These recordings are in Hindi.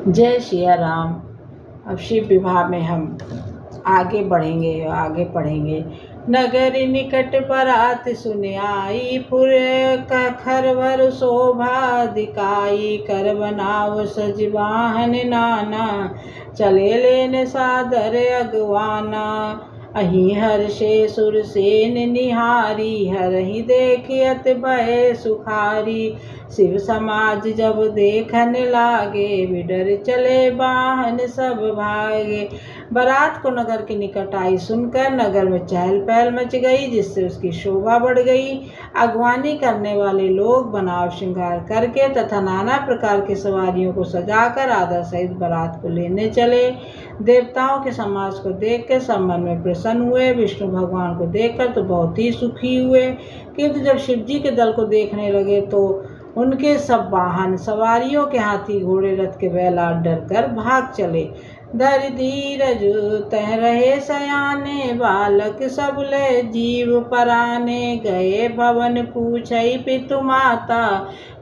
जय सिया राम। अब शिव विवाह में हम आगे पढ़ेंगे। नगर निकट बरात सुन आई, पुर खरवर शोभा दिखाई। कर बनाव सज वाहन नाना, चले लेन सादर अगवाना। अहि हर्षे सुरसेन निहारी, हरहि देखियत भय सुखारी। शिव समाज जब देखन लागे, बिडर चले वाहन सब भागे। बारात को नगर के निकट आई सुनकर नगर में चहल पहल मच गई, जिससे उसकी शोभा बढ़ गई। अगवानी करने वाले लोग बनाव श्रृंगार करके तथा नाना प्रकार के सवारियों को सजाकर आदर सहित बारात को लेने चले। देवताओं के समाज को देखकर सब मन में प्रसन्न हुए। विष्णु भगवान को देखकर तो बहुत ही सुखी हुए, किंतु जब शिव जी के दल को देखने लगे तो उनके सब वाहन सवारियों के हाथी घोड़े रथ के बैल आदि डर कर भाग चले। धर धीरज तह रहे सयाने, बालक सब ले जीव पराने। गए भवन पूछई पितु माता,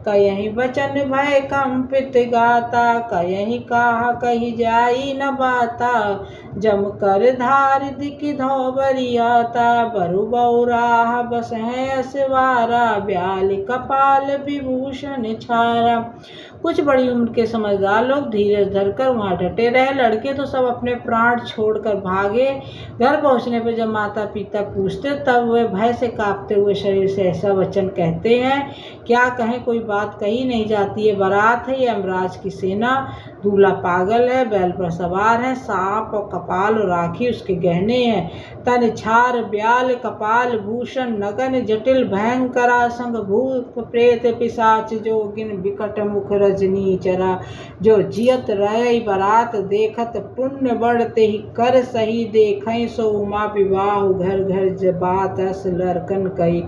कयहि वचन भय कंपित गाता। कयहि कहा कही जाई न बाता, जम कर धार दिखि धो बरियाता। बरु बौराह बस है असवारा, ब्याल कपाल विभूषण छारा। कुछ बड़ी उम्र के समझदार लोग धीरज धरकर वहां डटे रहे। लड़के तो सब अपने प्राण छोड़कर भागे। घर पहुंचने पर जब माता पिता पूछते तब वे भय से कांपते हुए शरीर से ऐसा वचन कहते हैं, क्या कहें, कोई बात कही नहीं जाती है। बारात है, यमराज की सेना, दूल्हा पागल है, बैल पर सवार है, सांप और कपाल और राखी उसके गहने हैं। तन छार ब्याल कपाल भूषण, नगन जटिल भयंकरा संग भूत प्रेत पिशाच जोगिन, विकट मुख रजनी चरा। जो जियत रहे बारात देखत, पुण्य बढ़ते ही कर सही देखें। सो उमा विवाह घर घर जबात अस लरकन कई।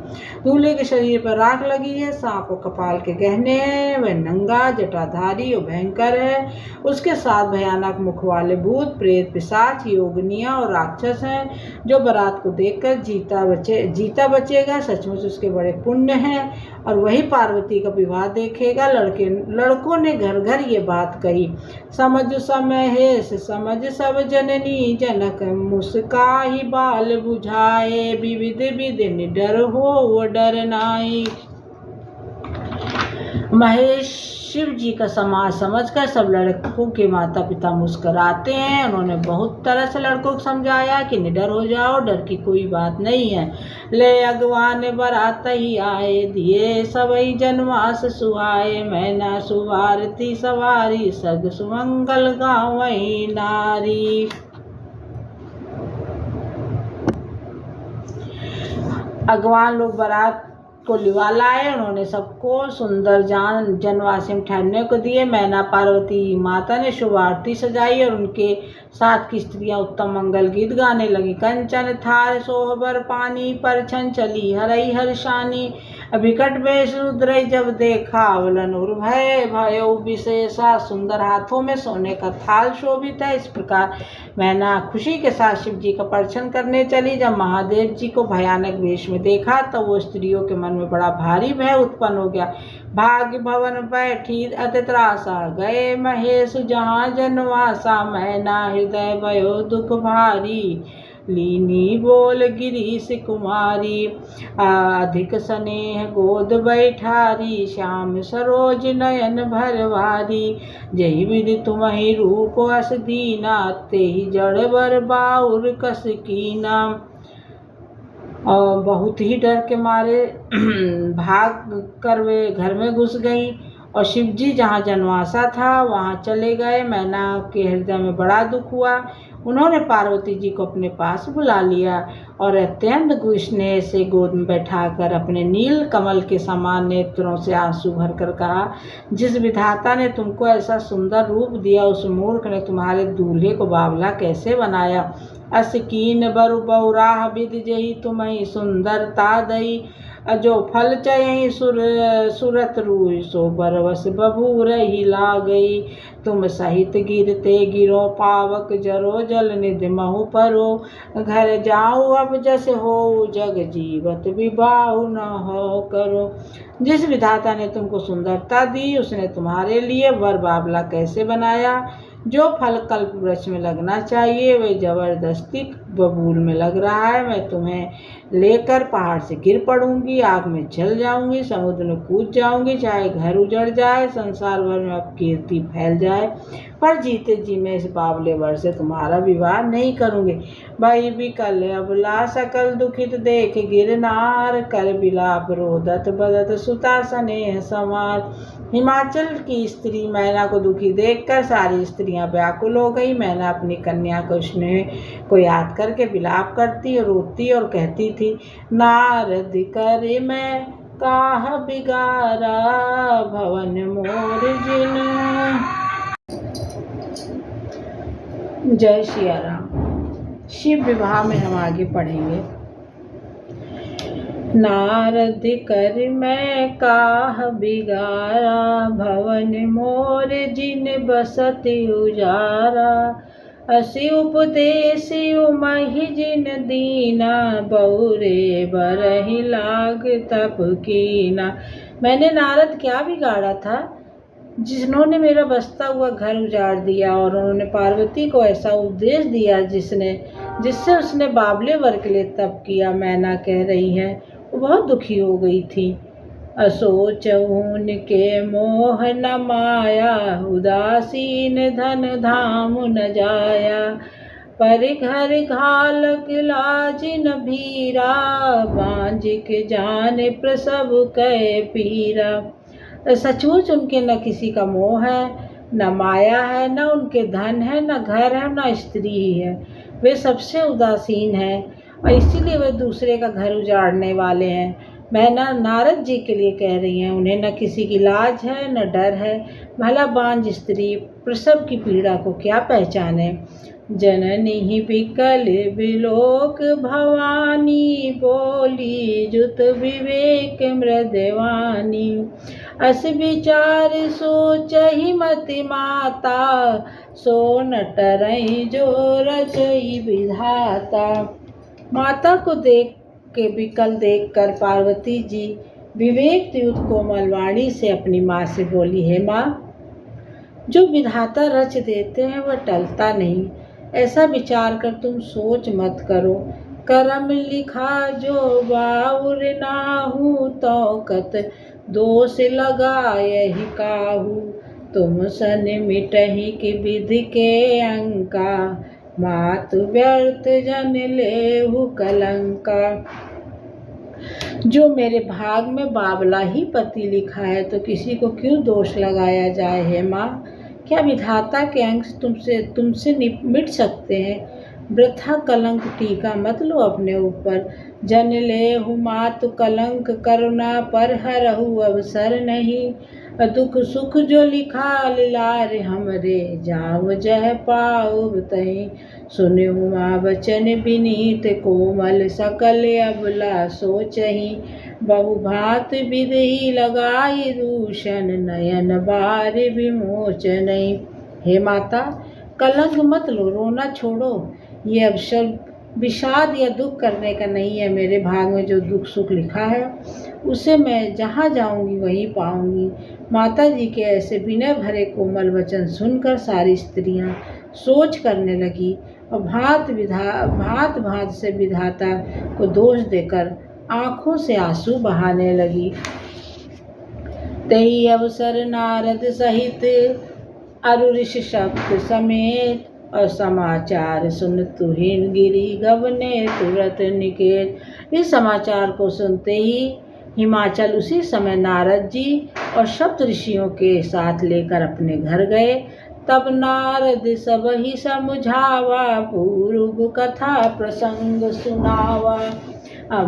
दूल्हे के शरीर पर राख लगी है, सांप और कपाल के गहने हैं, वह नंगा जटाधारी और भयंकर है। उसके साथ भयानक मुख वाले भूत प्रेत पिशाच योगनियां और राक्षस हैं। जो बारात को देखकर जीता बचेगा, सचमुच उसके बड़े पुण्य हैं और वही पार्वती का विवाह देखेगा। लड़कों ने घर घर ये बात कही। समझ समय हेस समझ सब जननी, जनक मुस्काही बाल बुझाए। विविध विधि निडर हो वो डर नाई। महेश शिव जी का समाज समझकर सब लड़कों के माता पिता मुस्कुराते हैं। उन्होंने बहुत तरह से लड़कों को समझाया कि निडर हो जाओ, डर की कोई बात नहीं है। ले अगवान बारात ही आए, दिए सबई जनवास सुहाए। मैना सुवारती सवारी, सग सुमंगल गावई नारी। अगवान लोग बारात को लिवा लाए। उन्होंने सबको सुंदर जनवास में ठहरने को दिए। मैना पार्वती माता ने शुभ आरती सजाई और उनके साथ की स्त्रियां उत्तम मंगल गीत गाने लगी। कंचन थार सोहबर पानी, परछन चली हरई हर्षानी। विकट वेश रुद्र जब देखा, अवलन उर्भय भयो विशेषा। सुंदर हाथों में सोने का थाल शोभित है। इस प्रकार मैना खुशी के साथ शिव जी का परछन करने चली। जब महादेव जी को भयानक वेश में देखा तो वो स्त्रियों के मन में बड़ा भारी भय उत्पन्न हो गया। भाग्य भवन बैठी अति त्रासा, गए महेश जहाँ जनवासा। मैना हृदय भयो दुख भारी, लीनी बोल गिरीश कुमारी। अधिक स्नेह गोद बैठारी, श्याम सरोज नयन भरवारी। जही विधि तुम्हि रूप अस दीना, तेहि जड़ बर बाउर कस कीना। और बहुत ही डर के मारे भाग कर वे घर में घुस गई और शिव जी जहाँ जनवासा था वहाँ चले गए। मैना के हृदय में बड़ा दुख हुआ। उन्होंने पार्वती जी को अपने पास बुला लिया और अत्यंत स्नेह से गोद में बैठाकर अपने नील कमल के समान नेत्रों से आंसू भरकर कहा, जिस विधाता ने तुमको ऐसा सुंदर रूप दिया, उस मूर्ख ने तुम्हारे दूल्हे को बावला कैसे बनाया। अस कीन बरु बौराह विधि जही तुम्हि सुंदरता दई। जो फल चयहि सुरत रूहि, सो बरवस बबूर ही ला गई। तुम सहित गिरते गिरो पावक जरो जल निधि महु परो घर जाऊँ अब जस हो जग जीवत विबाहु न हो करो। जिस विधाता ने तुमको सुंदरता दी उसने तुम्हारे लिए वर बाबला कैसे बनाया। जो फल कल्प वृक्ष में लगना चाहिए वह जबरदस्ती बबूल में लग रहा है। मैं तुम्हें लेकर पहाड़ से गिर पड़ूंगी, आग में जल जाऊंगी, समुद्र में कूद जाऊंगी, चाहे घर उजड़ जाए, संसार भर में अब कीर्ति फैल जाए, पर जीते जी मैं इस बावले वर से तुम्हारा विवाह नहीं करूंगी। भाई भी कल अबला सकल दुखित देख गिरनार, कर बिलाप रोदत बदत सुता स्नेह समार। हिमाचल की स्त्री मैना को दुखी देखकर सारी स्त्रियां व्याकुल हो गई। मैना अपनी कन्या को स्नेह को याद करके विलाप करती और रोती और कहती थी, नारद करे मैं काह बिगारा, भवन मोर जिन। जय सिया राम। शिव विवाह में हम आगे पढ़ेंगे। नारद कर मैं काह बिगारा, भवन मोर जिन बसत उजारा। असी उपदेश उमहि जिन दीना, बहुरे बरहि लाग तप कीना। मैंने नारद क्या बिगाड़ा था जिन्होंने मेरा बसता हुआ घर उजाड़ दिया, और उन्होंने पार्वती को ऐसा उपदेश दिया जिससे उसने बाबले वर के लिए तप किया। मैना कह रही है वो बहुत दुखी हो गई थी। असोचऊन के मोह न माया, उदासीन धन धाम न जाया। पर घर घालक लाज न भीरा, बांझिक जान प्रसव कै पीरा। सचमुच उनके न किसी का मोह है, न माया है, न उनके धन है, न घर है, न स्त्री ही है। वे सबसे उदासीन हैं और इसीलिए वे दूसरे का घर उजाड़ने वाले हैं। मैं नारद जी के लिए कह रही हैं, उन्हें न किसी की लाज है न डर है। भला बांझ स्त्री प्रसव की पीड़ा को क्या पहचाने। जननी बिकल बिलोक भवानी, बोली जुत विवेक मृदवानी। अस विचार सोचहि मति माता, सो न टरई जो रचई विधाता। माता को देख के विकल देखकर पार्वती जी विवेकयुक्त कोमल वाणी से अपनी माँ से बोली, हे माँ, जो विधाता रच देते हैं वह टलता नहीं। ऐसा विचार कर तुम सोच मत करो। करम लिखा जो बाउर नाहू, तो कत दोष लगा यही काहू। तुम सन मिटहि की विधि के अंका, मातु व्यर्थ जन लेहु कलंका। जो मेरे भाग में बाबला ही पति लिखा है तो किसी को क्यों दोष लगाया जाए। हे माँ, क्या विधाता के अंश तुमसे मिट सकते हैं। वृथा कलंक टीका मत लो अपने ऊपर। जन लेहु मातु कलंक, करुणा पर हरहु अवसर नहीं। दुख सुख जो लिखा लिलार हमरे, जाव जह पाओ तहीं। सुनहु माँ वचन विनीत कोमल, सकल अबला सोचहि। बहुभात विधि लगाई दूषण, नयन बार विमोचन। हे माता, कलंक मत लो, रोना छोड़ो। ये अवसर विषाद या दुख करने का नहीं है। मेरे भाग में जो दुख सुख लिखा है उसे मैं जहाँ जाऊंगी वहीं पाऊंगी। माता जी के ऐसे विनय भरे कोमल वचन सुनकर सारी स्त्रियां सोच करने लगी और भांत भांत से विधाता को दोष देकर आंखों से आंसू बहाने लगी। तही अवसर नारद सहित अरुऋषि शब्द समेत, और समाचार सुन तुहिन गिरी गबने तुरत निकेत। इस समाचार को सुनते ही हिमाचल उसी समय नारद जी और सप्त ऋषियों के साथ लेकर अपने घर गए। तब नारद सब ही समझावा, पूर्व कथा प्रसंग सुनावा।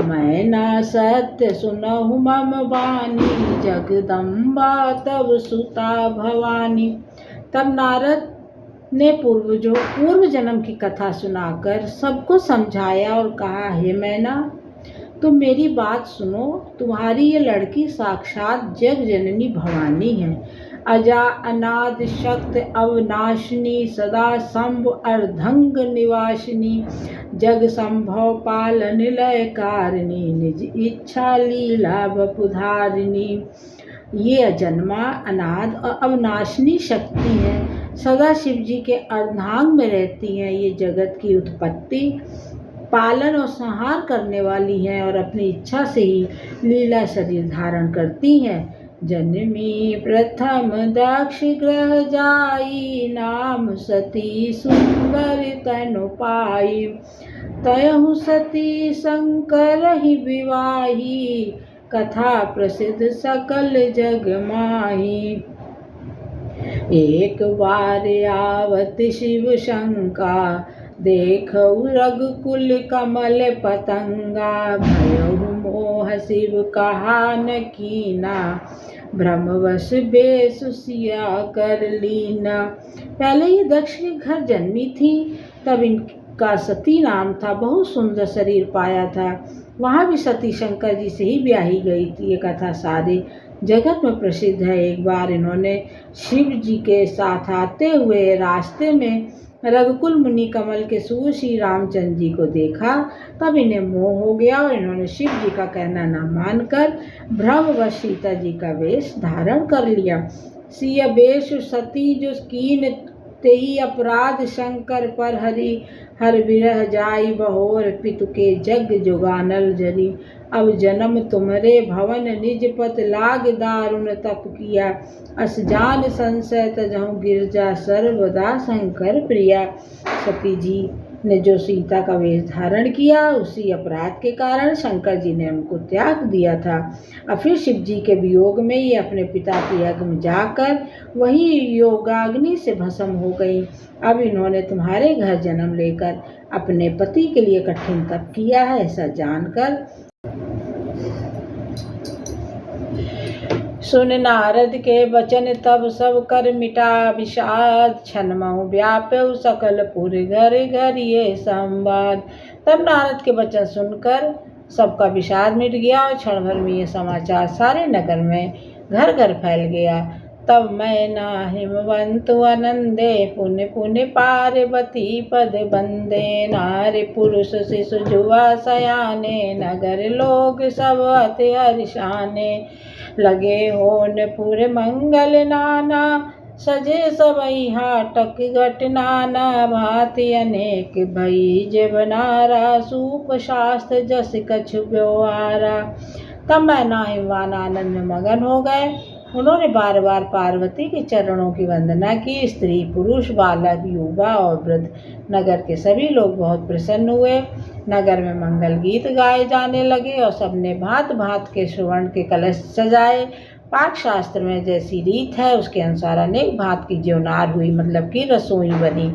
मैना सत्य सुनहु मम वाणी, जगदम्बा तब सुता भवानी। तब नारद ने पूर्व जन्म की कथा सुनाकर सबको समझाया और कहा, हे मैना, तुम मेरी बात सुनो। तुम्हारी ये लड़की साक्षात जग जननी भवानी है। अजा अनाद शक्त अवनाशिनी सदा शंभ अर्धंग निवासिनी जग संभव पालन लय कारिणी निज इच्छा लीला बपुधारिणी। ये अजन्मा अनाद और अविनाशिनी शक्ति है, सदा शिव जी के अर्धांग में रहती हैं। ये जगत की उत्पत्ति, पालन और संहार करने वाली हैं और अपनी इच्छा से ही लीला शरीर धारण करती हैं। जन्मी प्रथम दक्ष ग्रह जाई नाम सती सुंदर तनु पाई तयहु सती शंकर ही विवाही कथा प्रसिद्ध सकल जग माही। एक बार आवत शिव शंका देखऊ रघुकुल कमल पतंगा भयहु मोह शिव कहा न कीना भ्रमवश बेसुसिया कर लीना। पहले ये दक्ष के घर जन्मी थी, तब इनका सती नाम था। बहुत सुंदर शरीर पाया था। वहाँ भी सती शंकर जी से ही ब्याही गई थी। ये कथा सारे जगत में प्रसिद्ध है। एक बार इन्होंने शिव जी के साथ आते हुए रास्ते में रघुकुल मुनि कमल के सूर्य श्री रामचंद्र जी को देखा। तब इन्हें मोह हो गया और इन्होंने शिव जी का कहना न मानकर भ्रमवश सीता जी का वेश धारण कर लिया। सिय वेश सती जो कीन तेहि अपराध शंकर पर हरि हर विरह जाई बहोर पितु के जग जुगानल जरी। अब जन्म तुम्हारे भवन निज पत लाग दारुण तप किया अस जान संशय तजहु गिरजा सर्वदा शंकर प्रिया। सती जी ने जो सीता का वेश धारण किया, उसी अपराध के कारण शंकर जी ने उनको त्याग दिया था। और फिर शिव जी के वियोग में ये अपने पिता के यज्ञ में जाकर वही योगाग्नि से भस्म हो गई। अब इन्होंने तुम्हारे घर जन्म लेकर अपने पति के लिए कठिन तप किया है, ऐसा जानकर सुन नारद के वचन तब सब कर मिटा विषाद छनमहु व्याप्यउ सकल पुर घर घर ये संवाद। तब नारद के वचन सुनकर सबका विषाद मिट गया और क्षण भर में ये समाचार सारे नगर में घर घर फैल गया। तब मैना हिमवंत आनंदे पुण्य पुण्य पार्वती पद बंदे नारी पुरुष शिशु जुआ सयाने नगर लोग सब अति हर्षाने लगे होन पूरे मंगल नाना सजे सबई हाटक घट नाना भांति अनेक भई जेवनारा सूप शास्त्र जस कछु व्यवहारा। तब मैना हिमवान आनंद में मगन हो गए। उन्होंने बार बार पार्वती के चरणों की वंदना की। स्त्री पुरुष बालक युवा और वृद्ध नगर के सभी लोग बहुत प्रसन्न हुए। नगर में मंगल गीत गाए जाने लगे और सबने भांत भांत के स्वर्ण के कलश सजाए। पाक शास्त्र में जैसी रीत है उसके अनुसार अनेक भांत की जेवनार हुई, मतलब की रसोई बनी।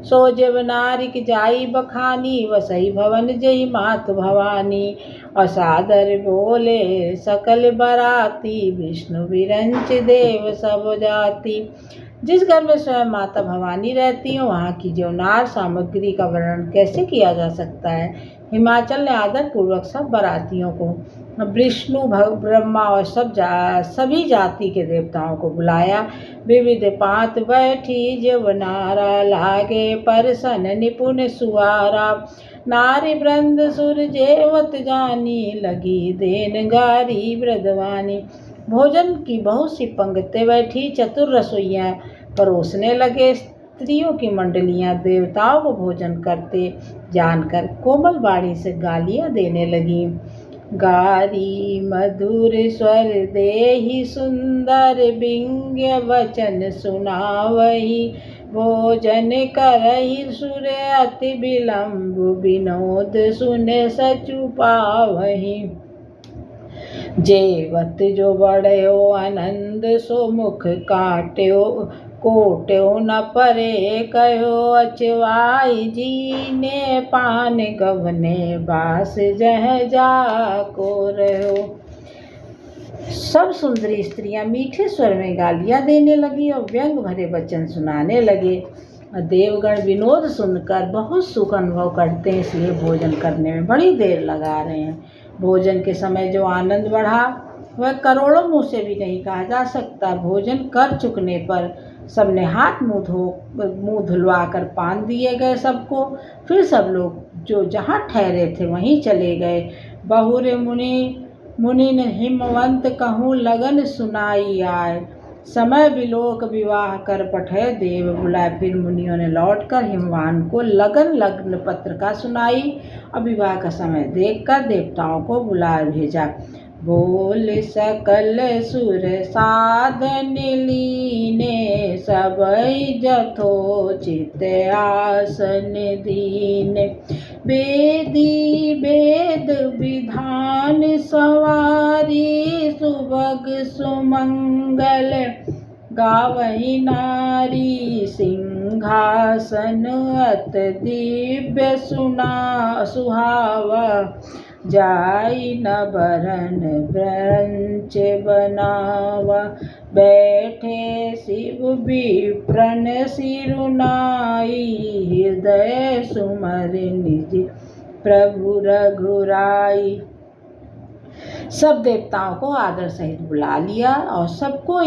सो जेवनार की जाई बखानी वसई भवन जई मात भवानी। और सादर बोले सकल बराती विष्णु विरंच देव सब जाति। जिस घर में स्वयं माता भवानी रहती हैं वहाँ की जेवनार सामग्री का वर्णन कैसे किया जा सकता है। हिमाचल ने आदर पूर्वक सब बरातियों को विष्णु ब्रह्मा और सभी जाति के देवताओं को बुलाया। विविध पात बैठी जेवनारा लागे परसन निपुण सुआरा। नारी वृंद सुर जेवत जानी लगी देन गारी ब्रदवानी। भोजन की बहुत सी पंक्तियाँ बैठी चतुर रसोइयाँ परोसने लगे। स्त्रियों की मंडलियाँ देवताओं को भोजन करते जानकर कोमल बाणी से गालियाँ देने लगी। गारी मधुर स्वर देहि सुंदर बिंग्य वचन सुनावही। भोजन करहि सुर अति विलंब विनोद सुने सचु पावही। जेवत जो बढ़यो आनंद सो मुख काट्यो कोट्यो न परे कहो अचवाई जी ने पान गवने बास जह जाको रहो। सब सुंदरी स्त्रियां मीठे स्वर में गालियां देने लगी और व्यंग भरे वचन सुनाने लगे। देवगण विनोद सुनकर बहुत सुख अनुभव करते हैं, इसलिए भोजन करने में बड़ी देर लगा रहे हैं। भोजन के समय जो आनंद बढ़ा वह करोड़ों मुँह से भी नहीं कहा जा सकता। भोजन कर चुकने पर सबने हाथ मुँह धुलवा कर पान दिए गए सबको। फिर सब लोग जो जहाँ ठहरे थे वहीं चले गए। बहुरे मुनि हिमवंत कहूँ लगन सुनाई आए। समय विलोक विवाह कर पठे देव बुलाए। फिर मुनियों ने लौटकर हिमवान को लग्न पत्रिका सुनाई और विवाह का समय देखकर देवताओं को बुला भेजा। बोल सकल सुर साधन लीने, सबई जथोचित आसन दीन। वेदी वेद विधान सवारी, सुभग सुमंगल गावही नारी। सिंहासन अत दिव्य सुहावा, जाई न बरन ब्रंच बनावा। बैठे शिव विप्रन सिरुनाई, हृदय सुमर निज प्रभु रघुराई। सब देवताओं को आदर सहित बुला लिया और सबको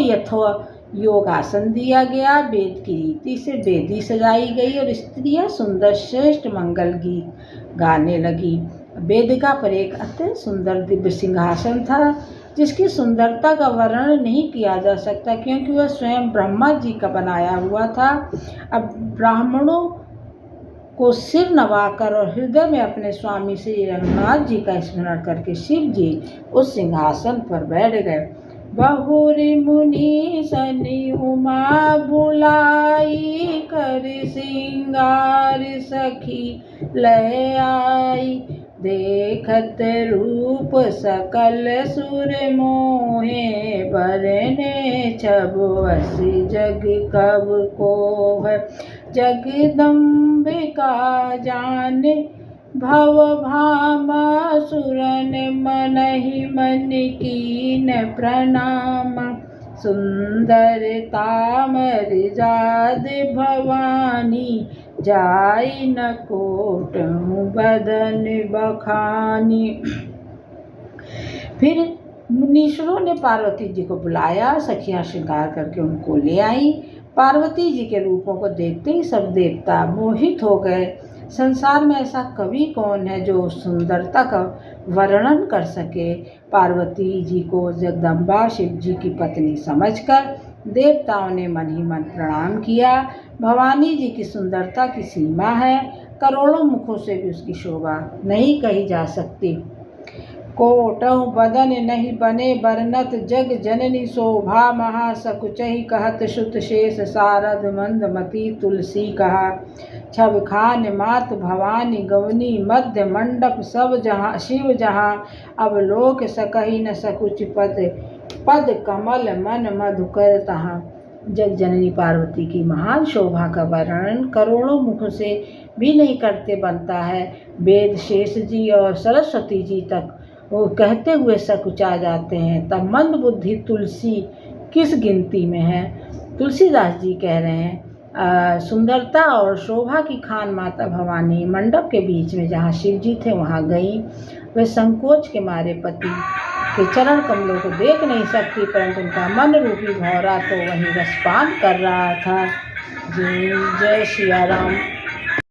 योग आसन दिया गया। वेद की रीति से वेदी सजाई गई और स्त्रियां सुंदर श्रेष्ठ मंगल गीत गाने लगी। वेदिका पर एक अत्यंत सुंदर दिव्य सिंहासन था, जिसकी सुंदरता का वर्णन नहीं किया जा सकता, क्योंकि वह स्वयं ब्रह्मा जी का बनाया हुआ था। अब ब्राह्मणों को सिर नवाकर और हृदय में अपने स्वामी श्री रघुनाथ जी का स्मरण करके शिव जी उस सिंहासन पर बैठ गए। बहुरी मुनि सनि उमा बुलाई, कर सिंगार सखी लय आई। देखत रूप सकल सुर मोहे, बरने छब अस जग कब कोह। जगदम्बिका जाने भव भामा, सुरन मनहि मन कीन प्रणाम। सुंदरता मर्याद भवानी, जाई न कोटहु बदन बखानी। फिर मुनीश्वरों ने पार्वती जी को बुलाया। सखियां श्रृंगार करके उनको ले आई। पार्वती जी के रूपों को देखते ही सब देवता मोहित हो गए। संसार में ऐसा कवि कौन है जो सुंदरता का वर्णन कर सके। पार्वती जी को जगदम्बा शिव जी की पत्नी समझकर देवताओं ने मन ही मन प्रणाम किया। भवानी जी की सुंदरता की सीमा है, करोड़ों मुखों से भी उसकी शोभा नहीं कही जा सकती। कोटहु बदन नहीं बने बरनत, जग जननी शोभा महासकुचहि। कहत सुत शेष सारद मंदमती, तुलसी कहा। छब खान मात भवानी गवनी, मध्य मंडप सब जहाँ शिव जहाँ। अब लोक सकहि न सकुच पद कमल मन मधुकर तहाँ। जग जननी पार्वती की महान शोभा का वर्णन करोड़ों मुखों से भी नहीं करते बनता है। वेद शेष जी और सरस्वती जी तक वो कहते हुए सकुचा जाते हैं, तब मंद बुद्धि तुलसी किस गिनती में है। तुलसीदास जी कह रहे हैं, सुंदरता और शोभा की खान माता भवानी मंडप के बीच में जहाँ शिव जी थे वहाँ गई। वे संकोच के मारे पति के चरण कमलों को देख नहीं सकती, परंतु उनका मन रूपी भौरा तो वहीं रसपान कर रहा था। जय जय सिया राम।